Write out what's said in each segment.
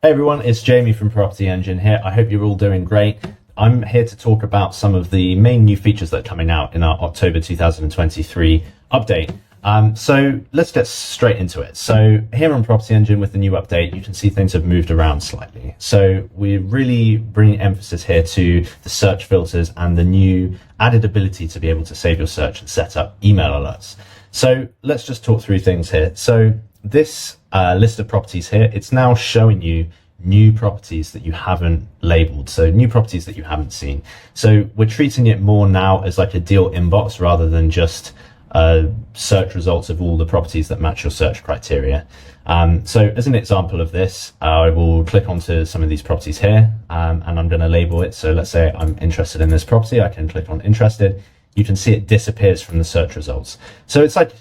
Hey everyone, it's Jamie from PropertyEngine here. I hope you're all doing great. I'm here to talk about some of the main new features that are coming out in our October 2023 update. So let's get straight into it. So here on PropertyEngine with the new update, you can see things have moved around slightly. So we're really bringing emphasis here to the search filters and the new added ability to be able to save your search and set up email alerts. So let's just talk through things here. So this list of properties here, it's now showing you new properties that you haven't labeled, so new properties that you haven't seen. So we're treating it more now as like a deal inbox rather than just search results of all the properties that match your search criteria. So as an example of this, I will click onto some of these properties here and I'm going to label it. So let's say I'm interested in this property. I can click on interested. You can see it disappears from the search results. So it's like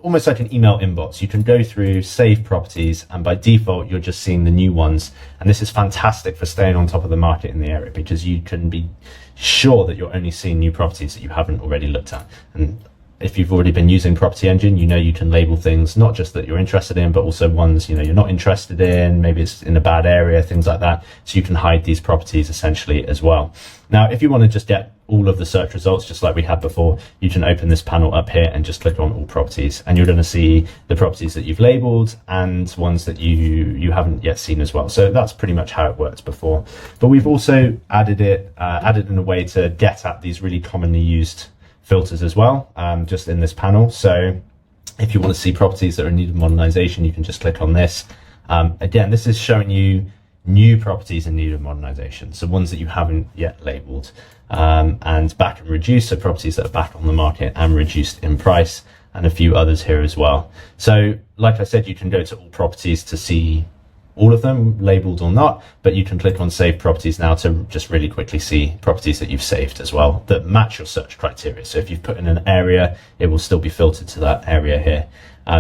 almost like an email inbox. You can go through, save properties, and by default, you're just seeing the new ones. And this is fantastic for staying on top of the market in the area because you can be sure that you're only seeing new properties that you haven't already looked at. And if you've already been using PropertyEngine, you know you can label things, not just that you're interested in, but also ones, you know, you're not interested in, maybe it's in a bad area, things like that. So you can hide these properties essentially as well. Now, if you want to just get all of the search results, just like we had before, you can open this panel up here and just click on all properties, and you're going to see the properties that you've labeled and ones that you haven't yet seen as well. So that's pretty much how it worked before. But we've also added in a way to get at these really commonly used filters as well, just in this panel. So if you want to see properties that are in need of modernization, you can just click on this. Again, this is showing you new properties in need of modernization, so ones that you haven't yet labeled. And back and reduced, so properties that are back on the market and reduced in price, and a few others here as well. So like I said, you can go to all properties to see all of them, labeled or not, but you can click on save properties now to just really quickly see properties that you've saved as well that match your search criteria. So if you've put in an area, it will still be filtered to that area here.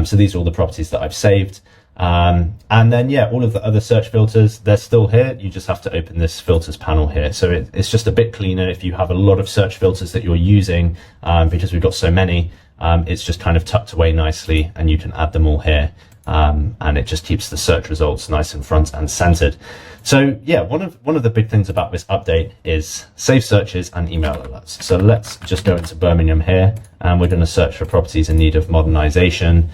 So these are all the properties that I've saved. And then, yeah, all of the other search filters, they're still here. You just have to open this filters panel here. So it's just a bit cleaner if you have a lot of search filters that you're using, because we've got so many. It's just kind of tucked away nicely and you can add them all here. And it just keeps the search results nice and front and centered. So yeah, one of the big things about this update is save searches and email alerts. So let's just go into Birmingham here, and we're going to search for properties in need of modernization.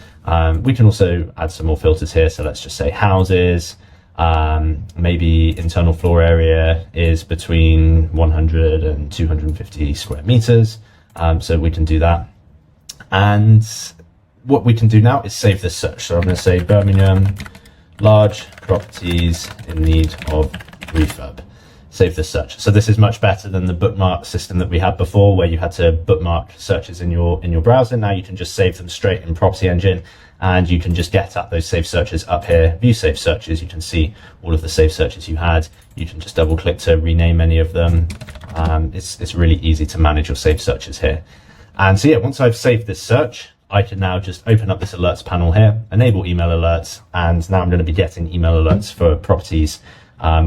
We can also add some more filters here. So let's just say houses, maybe internal floor area is between 100 and 250 square meters. So we can do that. And what we can do now is save this search. So I'm going to say Birmingham, large properties in need of refurb. Save this search. So this is much better than the bookmark system that we had before, where you had to bookmark searches in your browser. Now you can just save them straight in PropertyEngine, and you can just get at those saved searches up here. View saved searches. You can see all of the saved searches you had. You can just double click to rename any of them. It's really easy to manage your saved searches here. And so yeah, once I've saved this search, I can now just open up this alerts panel here, enable email alerts, and now I'm going to be getting email alerts for properties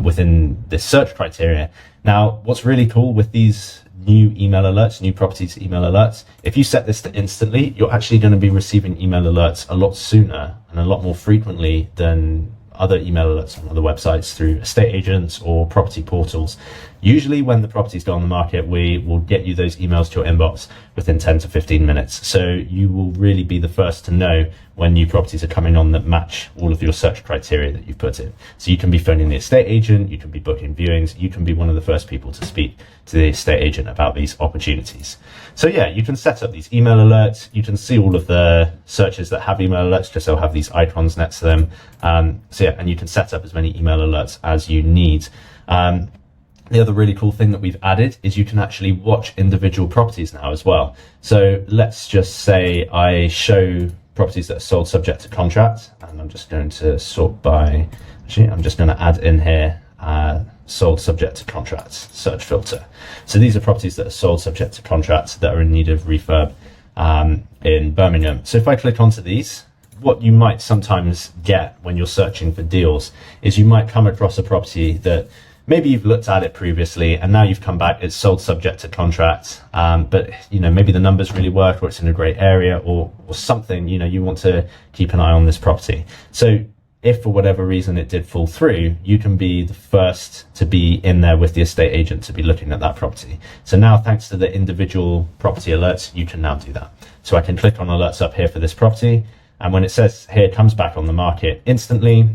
within this search criteria. Now, what's really cool with these new email alerts, new properties email alerts, if you set this to instantly, you're actually going to be receiving email alerts a lot sooner and a lot more frequently than other email alerts on other websites through estate agents or property portals. Usually when the properties go on the market, we will get you those emails to your inbox within 10 to 15 minutes. So you will really be the first to know when new properties are coming on that match all of your search criteria that you've put in. So you can be phoning the estate agent, you can be booking viewings, you can be one of the first people to speak to the estate agent about these opportunities. So yeah, you can set up these email alerts. You can see all of the searches that have email alerts, just they'll have these icons next to them. So yeah, and you can set up as many email alerts as you need. The other really cool thing that we've added is you can actually watch individual properties now as well. So let's just say I show properties that are sold subject to contract, and I'm just going to sort by, actually, I'm just going to add in here, sold subject to contract search filter. So these are properties that are sold subject to contract that are in need of refurb in Birmingham. So if I click onto these, what you might sometimes get when you're searching for deals is you might come across a property that maybe you've looked at it previously and now you've come back, it's sold subject to contract, but you know, maybe the numbers really work, or it's in a great area, or something, you know, you want to keep an eye on this property. So if for whatever reason it did fall through, you can be the first to be in there with the estate agent to be looking at that property. So now, thanks to the individual property alerts, you can now do that. So I can click on alerts up here for this property. And when it says here, comes back on the market instantly,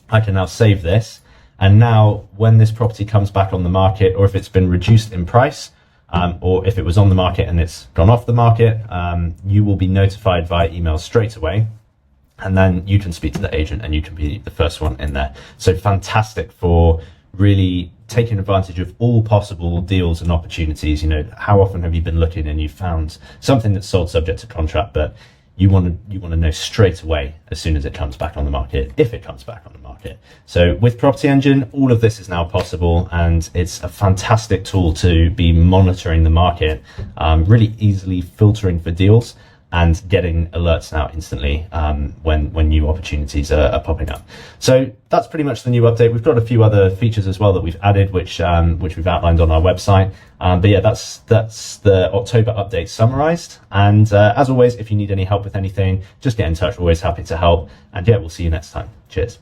I can now save this. And now when this property comes back on the market, or if it's been reduced in price, or if it was on the market and it's gone off the market, you will be notified via email straight away. And then you can speak to the agent and you can be the first one in there. So fantastic for really taking advantage of all possible deals and opportunities. You know, how often have you been looking and you found something that's sold subject to contract, but you want to know straight away as soon as it comes back on the market, if it comes back on the market. So with PropertyEngine, all of this is now possible, and it's a fantastic tool to be monitoring the market, really easily filtering for deals and getting alerts now instantly when new opportunities are popping up. So that's pretty much the new update. We've got a few other features as well that we've added, which we've outlined on our website. But yeah, that's the October update summarized. And as always, if you need any help with anything, just get in touch. We're always happy to help. And yeah, we'll see you next time. Cheers.